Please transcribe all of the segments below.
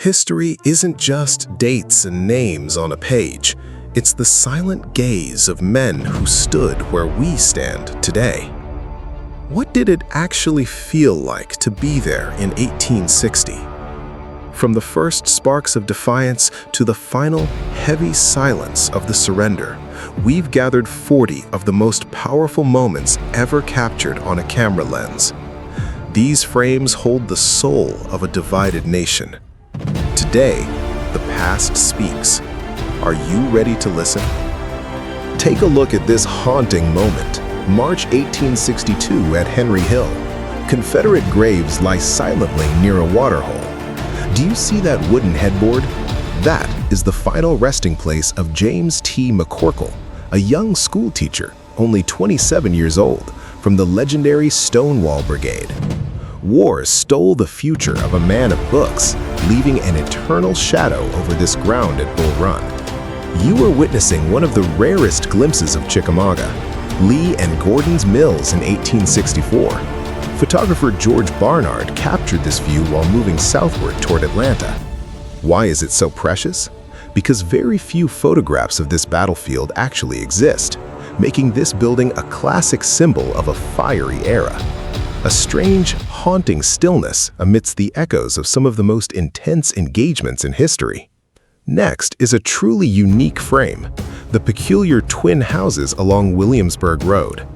History isn't just dates and names on a page. It's the silent gaze of men who stood where we stand today. What did it actually feel like to be there in 1860? From the first sparks of defiance to the final heavy silence of the surrender, we've gathered 40 of the most powerful moments ever captured on a camera lens. These frames hold the soul of a divided nation. Today, the past speaks. Are you ready to listen? Take a look at this haunting moment. March 1862 at Henry Hill. Confederate graves lie silently near a waterhole. Do you see that wooden headboard? That is the final resting place of James T. McCorkle, a young schoolteacher, only 27 years old, from the legendary Stonewall Brigade. War stole the future of a man of books, leaving an eternal shadow over this ground at Bull Run. You are witnessing one of the rarest glimpses of Chickamauga, Lee and Gordon's Mills in 1864. Photographer George Barnard captured this view while moving southward toward Atlanta. Why is it so precious? Because very few photographs of this battlefield actually exist, making this building a classic symbol of a fiery era. A strange, haunting stillness amidst the echoes of some of the most intense engagements in history. Next is a truly unique frame, the peculiar twin houses along Williamsburg Road.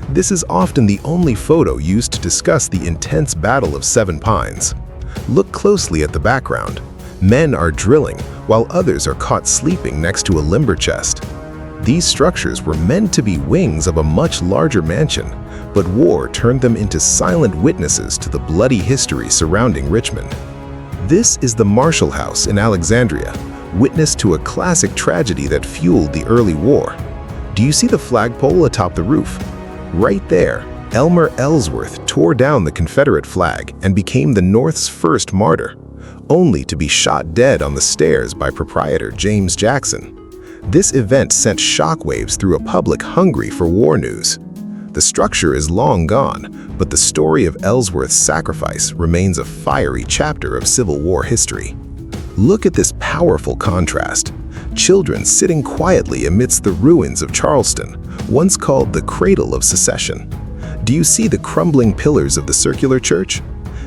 This is often the only photo used to discuss the intense Battle of Seven Pines. Look closely at the background. Men are drilling, while others are caught sleeping next to a lumber chest. These structures were meant to be wings of a much larger mansion, but war turned them into silent witnesses to the bloody history surrounding Richmond. This is the Marshall House in Alexandria, witness to a classic tragedy that fueled the early war. Do you see the flagpole atop the roof? Right there, Elmer Ellsworth tore down the Confederate flag and became the North's first martyr, only to be shot dead on the stairs by proprietor James Jackson. This event sent shockwaves through a public hungry for war news. The structure is long gone, but the story of Ellsworth's sacrifice remains a fiery chapter of Civil War history. Look at this powerful contrast. Children sitting quietly amidst the ruins of Charleston, once called the cradle of secession. Do you see the crumbling pillars of the circular church?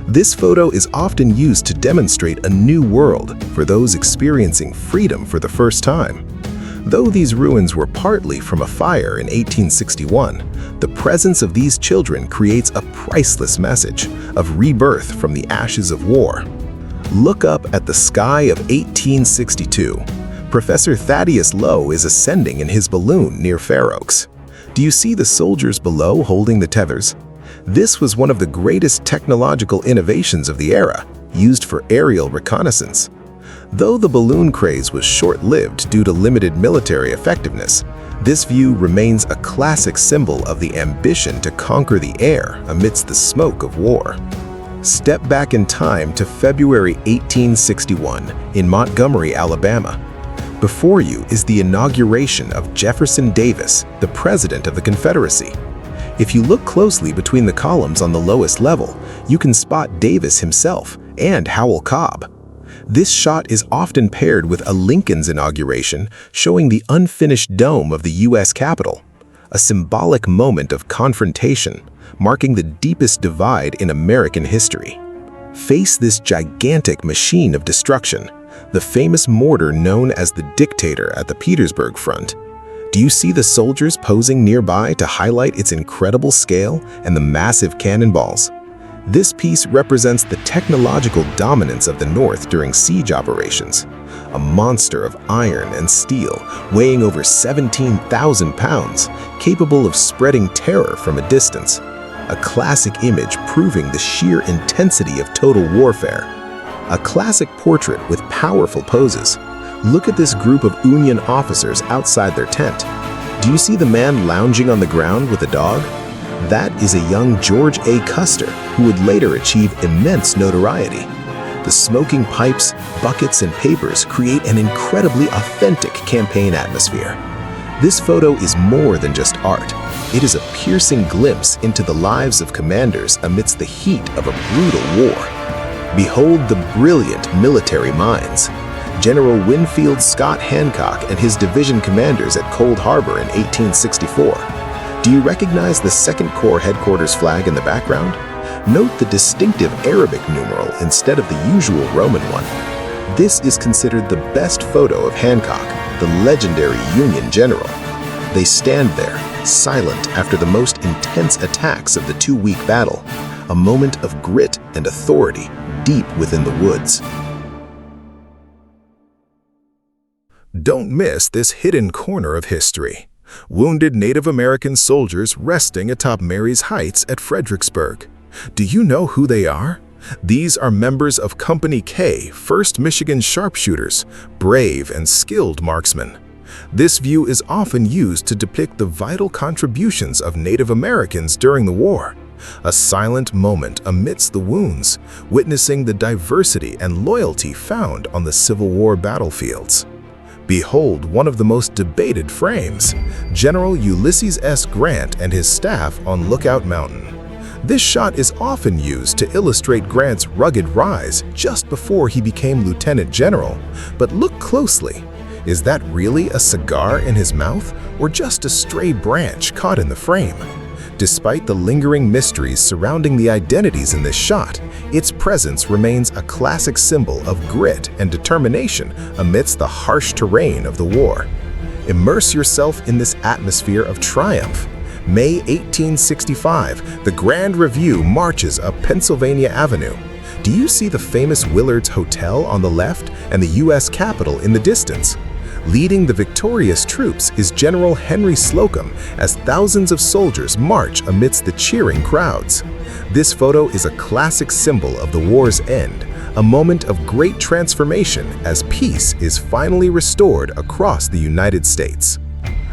This photo is often used to demonstrate a new world for those experiencing freedom for the first time. Though these ruins were partly from a fire in 1861, the presence of these children creates a priceless message of rebirth from the ashes of war. Look up at the sky of 1862. Professor Thaddeus Lowe is ascending in his balloon near Fair Oaks. Do you see the soldiers below holding the tethers? This was one of the greatest technological innovations of the era, used for aerial reconnaissance. Though the balloon craze was short-lived due to limited military effectiveness, this view remains a classic symbol of the ambition to conquer the air amidst the smoke of war. Step back in time to February 1861 in Montgomery, Alabama. Before you is the inauguration of Jefferson Davis, the President of the Confederacy. If you look closely between the columns on the lowest level, you can spot Davis himself and Howell Cobb. This shot is often paired with a Lincoln's inauguration, showing the unfinished dome of the U.S. Capitol, a symbolic moment of confrontation, marking the deepest divide in American history. Face this gigantic machine of destruction, the famous mortar known as the Dictator at the Petersburg front. Do you see the soldiers posing nearby to highlight its incredible scale and the massive cannonballs? This piece represents the technological dominance of the North during siege operations. A monster of iron and steel, weighing over 17,000 pounds, capable of spreading terror from a distance. A classic image proving the sheer intensity of total warfare. A classic portrait with powerful poses. Look at this group of Union officers outside their tent. Do you see the man lounging on the ground with a dog? That is a young George A. Custer, who would later achieve immense notoriety. The smoking pipes, buckets, and papers create an incredibly authentic campaign atmosphere. This photo is more than just art. It is a piercing glimpse into the lives of commanders amidst the heat of a brutal war. Behold the brilliant military minds. General Winfield Scott Hancock and his division commanders at Cold Harbor in 1864. Do you recognize the 2nd Corps headquarters flag in the background? Note the distinctive Arabic numeral instead of the usual Roman one. This is considered the best photo of Hancock, the legendary Union general. They stand there, silent after the most intense attacks of the 2-week battle, a moment of grit and authority deep within the woods. Don't miss this hidden corner of history. Wounded Native American soldiers resting atop Mary's Heights at Fredericksburg. Do you know who they are? These are members of Company K, 1st Michigan Sharpshooters, brave and skilled marksmen. This view is often used to depict the vital contributions of Native Americans during the war. A silent moment amidst the wounds, witnessing the diversity and loyalty found on the Civil War battlefields. Behold one of the most debated frames, General Ulysses S. Grant and his staff on Lookout Mountain. This shot is often used to illustrate Grant's rugged rise just before he became Lieutenant General. But look closely. Is that really a cigar in his mouth or just a stray branch caught in the frame? Despite the lingering mysteries surrounding the identities in this shot, its presence remains a classic symbol of grit and determination amidst the harsh terrain of the war. Immerse yourself in this atmosphere of triumph. May 1865, the Grand Review marches up Pennsylvania Avenue. Do you see the famous Willard's Hotel on the left and the U.S. Capitol in the distance? Leading the victorious troops is General Henry Slocum as thousands of soldiers march amidst the cheering crowds. This photo is a classic symbol of the war's end, a moment of great transformation as peace is finally restored across the United States.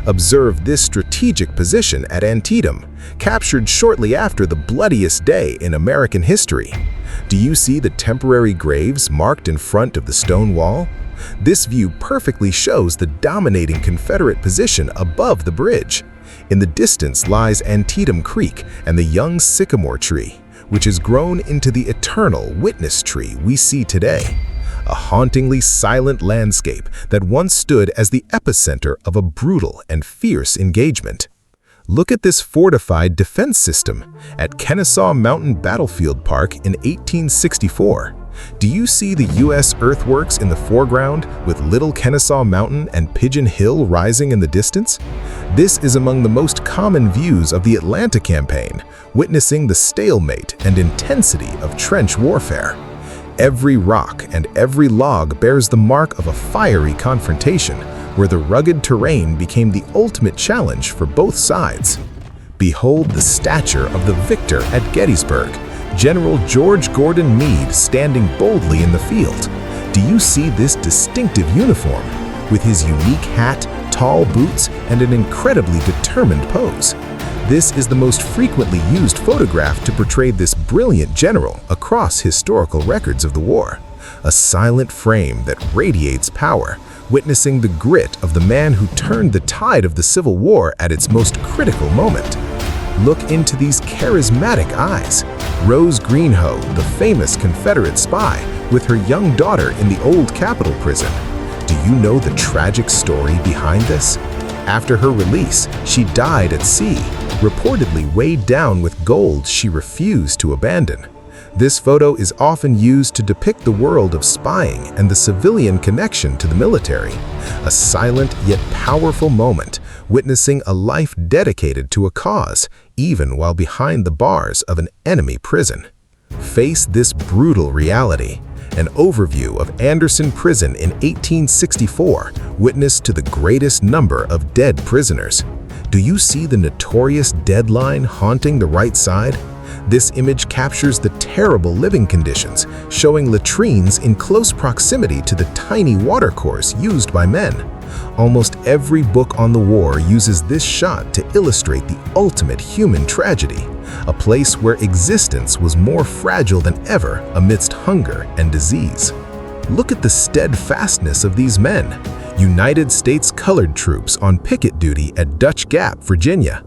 Observe this strategic position at Antietam, captured shortly after the bloodiest day in American history. Do you see the temporary graves marked in front of the stone wall? This view perfectly shows the dominating Confederate position above the bridge. In the distance lies Antietam Creek and the young sycamore tree, which has grown into the eternal witness tree we see today. A hauntingly silent landscape that once stood as the epicenter of a brutal and fierce engagement. Look at this fortified defense system at Kennesaw Mountain Battlefield Park in 1864. Do you see the U.S. earthworks in the foreground with Little Kennesaw Mountain and Pigeon Hill rising in the distance? This is among the most common views of the Atlanta campaign, witnessing the stalemate and intensity of trench warfare. Every rock and every log bears the mark of a fiery confrontation, where the rugged terrain became the ultimate challenge for both sides. Behold the stature of the victor at Gettysburg, General George Gordon Meade standing boldly in the field. Do you see this distinctive uniform, with his unique hat, tall boots, and an incredibly determined pose? This is the most frequently used photograph to portray this brilliant general across historical records of the war. A silent frame that radiates power, witnessing the grit of the man who turned the tide of the Civil War at its most critical moment. Look into these charismatic eyes. Rose Greenhoe, the famous Confederate spy, with her young daughter in the old Capitol prison. Do you know the tragic story behind this? After her release, she died at sea, reportedly weighed down with gold she refused to abandon. This photo is often used to depict the world of spying and the civilian connection to the military. A silent yet powerful moment, witnessing a life dedicated to a cause, even while behind the bars of an enemy prison. Face this brutal reality. An overview of Anderson Prison in 1864 witnessed to the greatest number of dead prisoners. Do you see the notorious dead line haunting the right side? This image captures the terrible living conditions, showing latrines in close proximity to the tiny watercourse used by men. Almost every book on the war uses this shot to illustrate the ultimate human tragedy, a place where existence was more fragile than ever amidst hunger and disease. Look at the steadfastness of these men, United States colored troops on picket duty at Dutch Gap, Virginia.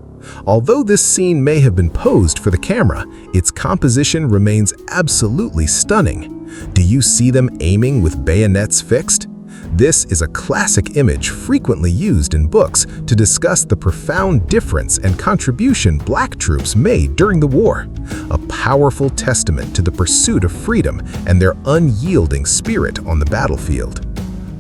Although this scene may have been posed for the camera, its composition remains absolutely stunning. Do you see them aiming with bayonets fixed? This is a classic image frequently used in books to discuss the profound difference and contribution Black troops made during the war, a powerful testament to the pursuit of freedom and their unyielding spirit on the battlefield.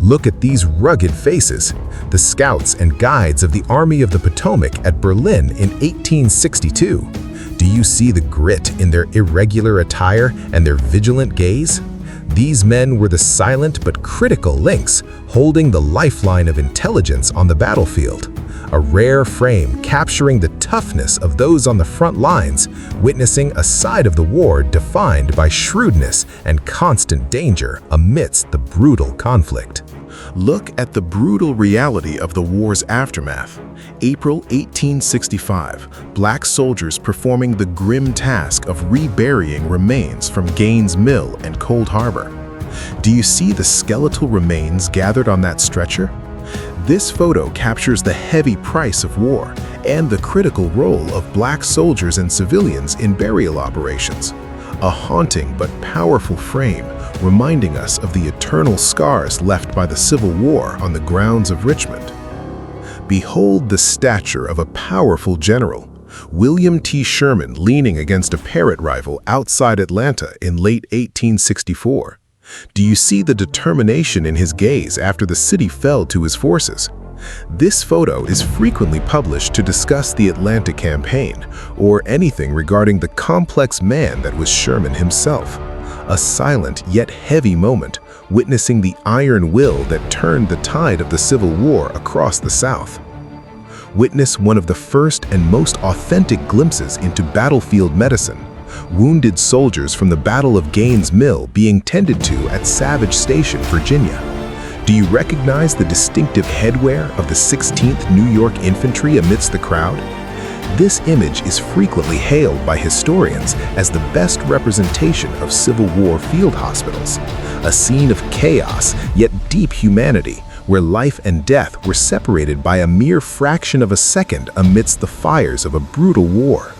Look at these rugged faces, the scouts and guides of the Army of the Potomac at Berlin in 1862. Do you see the grit in their irregular attire and their vigilant gaze? These men were the silent but critical links, holding the lifeline of intelligence on the battlefield, a rare frame capturing the toughness of those on the front lines, witnessing a side of the war defined by shrewdness and constant danger amidst the brutal conflict. Look at the brutal reality of the war's aftermath. April 1865, Black soldiers performing the grim task of reburying remains from Gaines' Mill and Cold Harbor. Do you see the skeletal remains gathered on that stretcher? This photo captures the heavy price of war and the critical role of Black soldiers and civilians in burial operations. A haunting but powerful frame reminding us of the eternal scars left by the Civil War on the grounds of Richmond. Behold the stature of a powerful general, William T. Sherman leaning against a parrot rival outside Atlanta in late 1864. Do you see the determination in his gaze after the city fell to his forces? This photo is frequently published to discuss the Atlanta campaign or anything regarding the complex man that was Sherman himself. A silent yet heavy moment, witnessing the iron will that turned the tide of the Civil War across the South. Witness one of the first and most authentic glimpses into battlefield medicine, wounded soldiers from the Battle of Gaines' Mill being tended to at Savage Station, Virginia. Do you recognize the distinctive headwear of the 16th New York Infantry amidst the crowd? This image is frequently hailed by historians as the best representation of Civil War field hospitals, a scene of chaos yet deep humanity where life and death were separated by a mere fraction of a second amidst the fires of a brutal war.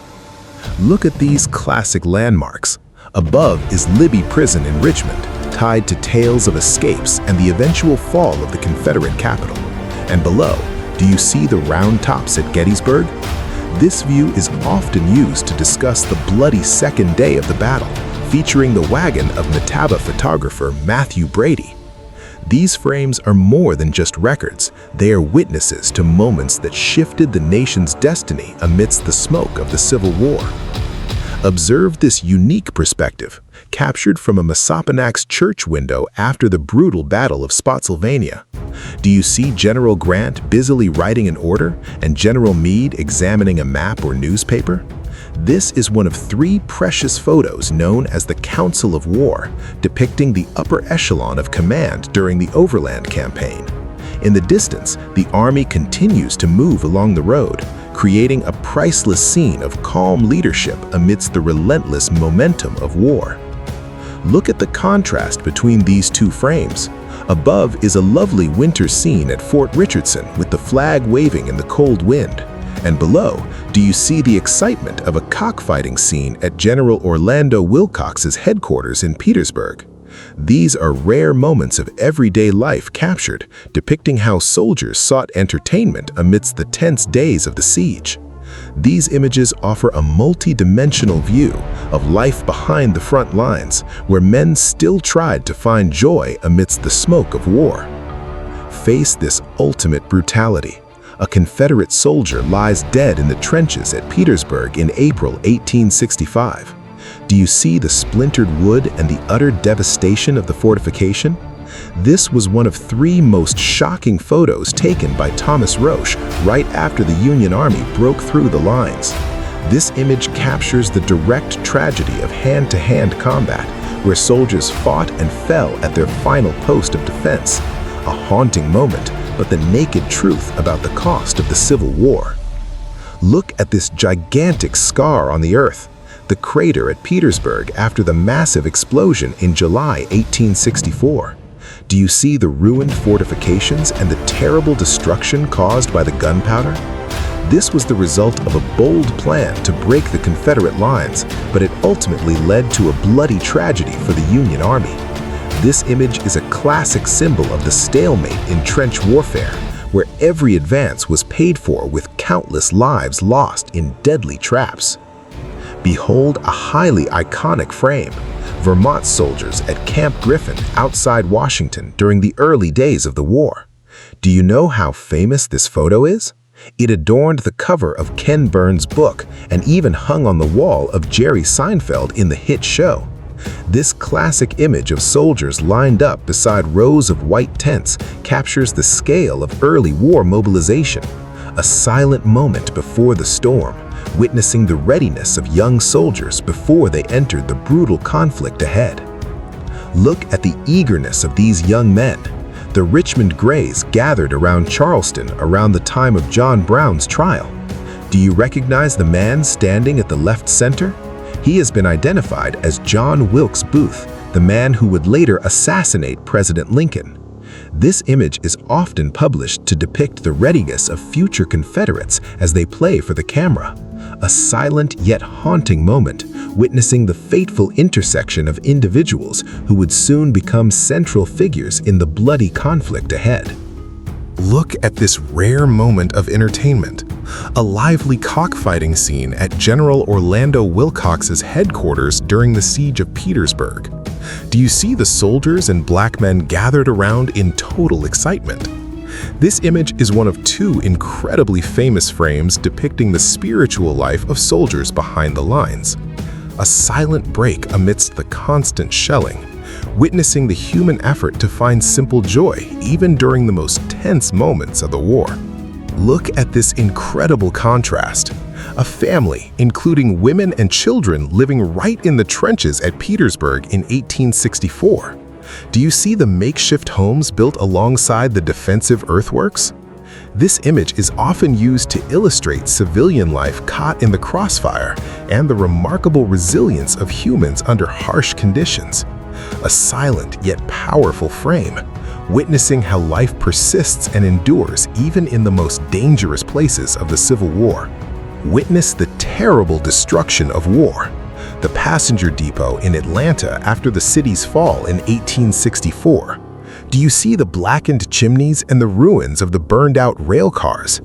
Look at these classic landmarks. Above is Libby Prison in Richmond, tied to tales of escapes and the eventual fall of the Confederate capital. And below, do you see the round tops at Gettysburg? This view is often used to discuss the bloody second day of the battle, featuring the wagon of Mataba photographer Matthew Brady. These frames are more than just records. They are witnesses to moments that shifted the nation's destiny amidst the smoke of the Civil War. Observe this unique perspective, captured from a Appomattox church window after the brutal Battle of Spotsylvania. Do you see General Grant busily writing an order and General Meade examining a map or newspaper? This is one of 3 precious photos known as the Council of War, depicting the upper echelon of command during the Overland Campaign. In the distance, the army continues to move along the road, creating a priceless scene of calm leadership amidst the relentless momentum of war. Look at the contrast between these 2 frames. Above is a lovely winter scene at Fort Richardson with the flag waving in the cold wind. And below, do you see the excitement of a cockfighting scene at General Orlando Wilcox's headquarters in Petersburg? These are rare moments of everyday life captured, depicting how soldiers sought entertainment amidst the tense days of the siege. These images offer a multi-dimensional view of life behind the front lines, where men still tried to find joy amidst the smoke of war. Face this ultimate brutality. A Confederate soldier lies dead in the trenches at Petersburg in April 1865. Do you see the splintered wood and the utter devastation of the fortification? This was one of 3 most shocking photos taken by Thomas Roche right after the Union Army broke through the lines. This image captures the direct tragedy of hand-to-hand combat, where soldiers fought and fell at their final post of defense. A haunting moment, but the naked truth about the cost of the Civil War. Look at this gigantic scar on the earth, the crater at Petersburg after the massive explosion in July 1864. Do you see the ruined fortifications and the terrible destruction caused by the gunpowder? This was the result of a bold plan to break the Confederate lines, but it ultimately led to a bloody tragedy for the Union Army. This image is a classic symbol of the stalemate in trench warfare, where every advance was paid for with countless lives lost in deadly traps. Behold a highly iconic frame: Vermont soldiers at Camp Griffin outside Washington during the early days of the war. Do you know how famous this photo is? It adorned the cover of Ken Burns' book and even hung on the wall of Jerry Seinfeld in the hit show. This classic image of soldiers lined up beside rows of white tents captures the scale of early war mobilization, a silent moment before the storm, witnessing the readiness of young soldiers before they entered the brutal conflict ahead. Look at the eagerness of these young men. The Richmond Grays gathered around Charleston around the time of John Brown's trial. Do you recognize the man standing at the left center? He has been identified as John Wilkes Booth, the man who would later assassinate President Lincoln. This image is often published to depict the readiness of future Confederates as they play for the camera. A silent yet haunting moment, witnessing the fateful intersection of individuals who would soon become central figures in the bloody conflict ahead. Look at this rare moment of entertainment, a lively cockfighting scene at General Orlando Wilcox's headquarters during the Siege of Petersburg. Do you see the soldiers and black men gathered around in total excitement? This image is one of two incredibly famous frames depicting the spiritual life of soldiers behind the lines. A silent break amidst the constant shelling, witnessing the human effort to find simple joy even during the most tense moments of the war. Look at this incredible contrast. A family, including women and children, living right in the trenches at Petersburg in 1864. Do you see the makeshift homes built alongside the defensive earthworks? This image is often used to illustrate civilian life caught in the crossfire and the remarkable resilience of humans under harsh conditions. A silent yet powerful frame, witnessing how life persists and endures even in the most dangerous places of the Civil War. Witness the terrible destruction of war. The passenger depot in Atlanta after the city's fall in 1864. Do you see the blackened chimneys and the ruins of the burned-out rail cars?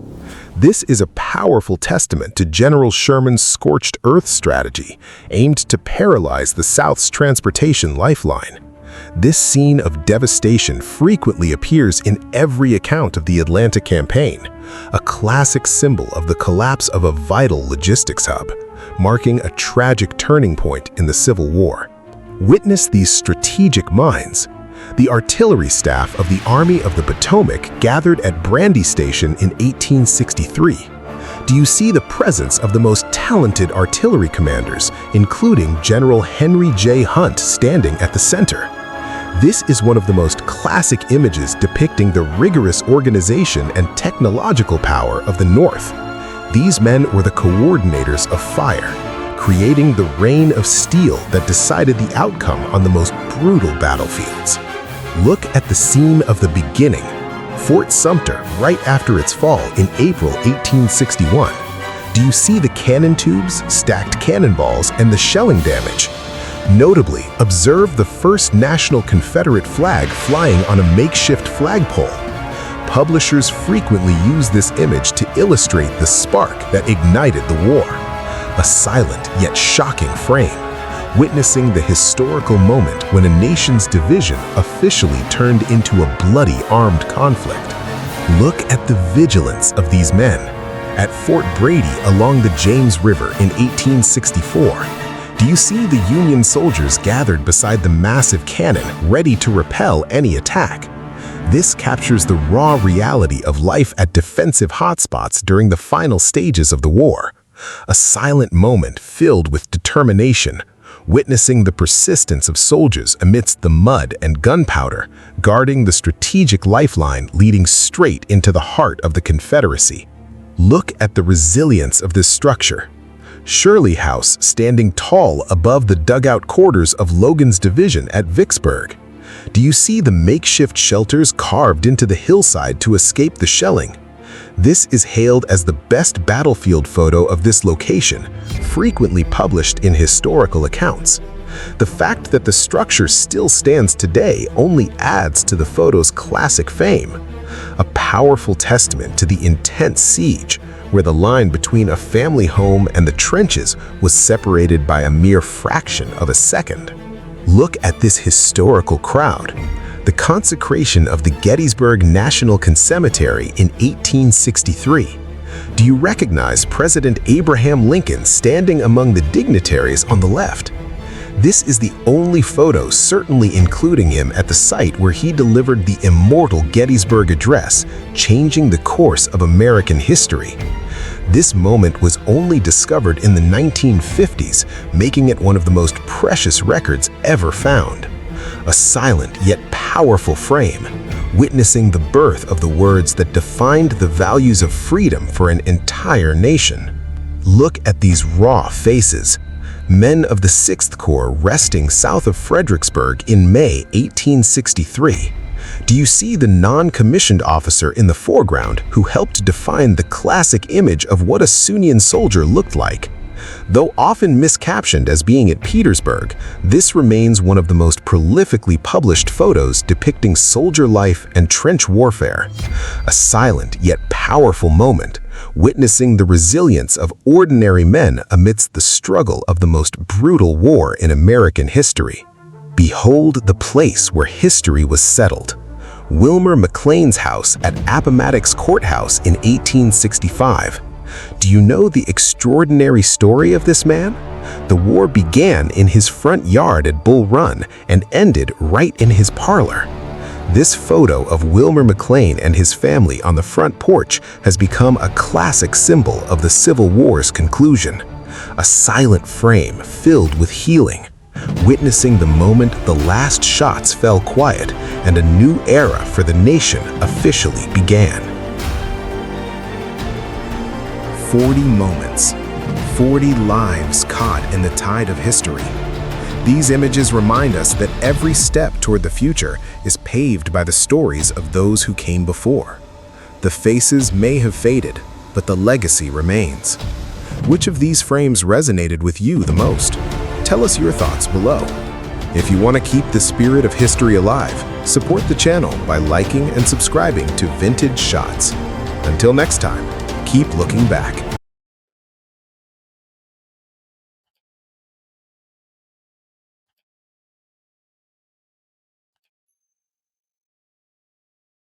This is a powerful testament to General Sherman's scorched earth strategy, aimed to paralyze the South's transportation lifeline. This scene of devastation frequently appears in every account of the Atlanta campaign, a classic symbol of the collapse of a vital logistics hub, marking a tragic turning point in the Civil War. Witness these strategic minds. The artillery staff of the Army of the Potomac gathered at Brandy Station in 1863. Do you see the presence of the most talented artillery commanders, including General Henry J. Hunt standing at the center? This is one of the most classic images depicting the rigorous organization and technological power of the North. These men were the coordinators of fire, creating the rain of steel that decided the outcome on the most brutal battlefields. Look at the scene of the beginning, Fort Sumter, right after its fall in April 1861. Do you see the cannon tubes, stacked cannonballs, and the shelling damage? Notably, observe the first national Confederate flag flying on a makeshift flagpole. Publishers frequently use this image to illustrate the spark that ignited the war. A silent yet shocking frame, witnessing the historical moment when a nation's division officially turned into a bloody armed conflict. Look at the vigilance of these men. At Fort Brady along the James River in 1864, do you see the Union soldiers gathered beside the massive cannon, ready to repel any attack? This captures the raw reality of life at defensive hotspots during the final stages of the war. A silent moment filled with determination, witnessing the persistence of soldiers amidst the mud and gunpowder, guarding the strategic lifeline leading straight into the heart of the Confederacy. Look at the resilience of this structure. Shirley House standing tall above the dugout quarters of Logan's division at Vicksburg. Do you see the makeshift shelters carved into the hillside to escape the shelling? This is hailed as the best battlefield photo of this location, frequently published in historical accounts. The fact that the structure still stands today only adds to the photo's classic fame, a powerful testament to the intense siege, where the line between a family home and the trenches was separated by a mere fraction of a second. Look at this historical crowd. The consecration of the Gettysburg National Cemetery in 1863. Do you recognize President Abraham Lincoln standing among the dignitaries on the left? This is the only photo certainly including him at the site where he delivered the immortal Gettysburg Address, changing the course of American history. This moment was only discovered in the 1950s, making it one of the most precious records ever found. A silent yet powerful frame, witnessing the birth of the words that defined the values of freedom for an entire nation. Look at these raw faces. Men of the 6th Corps resting south of Fredericksburg in May 1863. Do you see the non-commissioned officer in the foreground who helped define the classic image of what a Union soldier looked like? Though often miscaptioned as being at Petersburg, this remains one of the most prolifically published photos depicting soldier life and trench warfare. A silent yet powerful moment, witnessing the resilience of ordinary men amidst the struggle of the most brutal war in American history. Behold the place where history was settled. Wilmer McLean's house at Appomattox Courthouse in 1865. Do you know the extraordinary story of this man? The war began in his front yard at Bull Run and ended right in his parlor. This photo of Wilmer McLean and his family on the front porch has become a classic symbol of the Civil War's conclusion. A silent frame filled with healing, witnessing the moment the last shots fell quiet and a new era for the nation officially began. 40 moments, 40 lives caught in the tide of history. These images remind us that every step toward the future is paved by the stories of those who came before. The faces may have faded, but the legacy remains. Which of these frames resonated with you the most? Tell us your thoughts below. If you want to keep the spirit of history alive, support the channel by liking and subscribing to Vintage Shots. Until next time, keep looking back.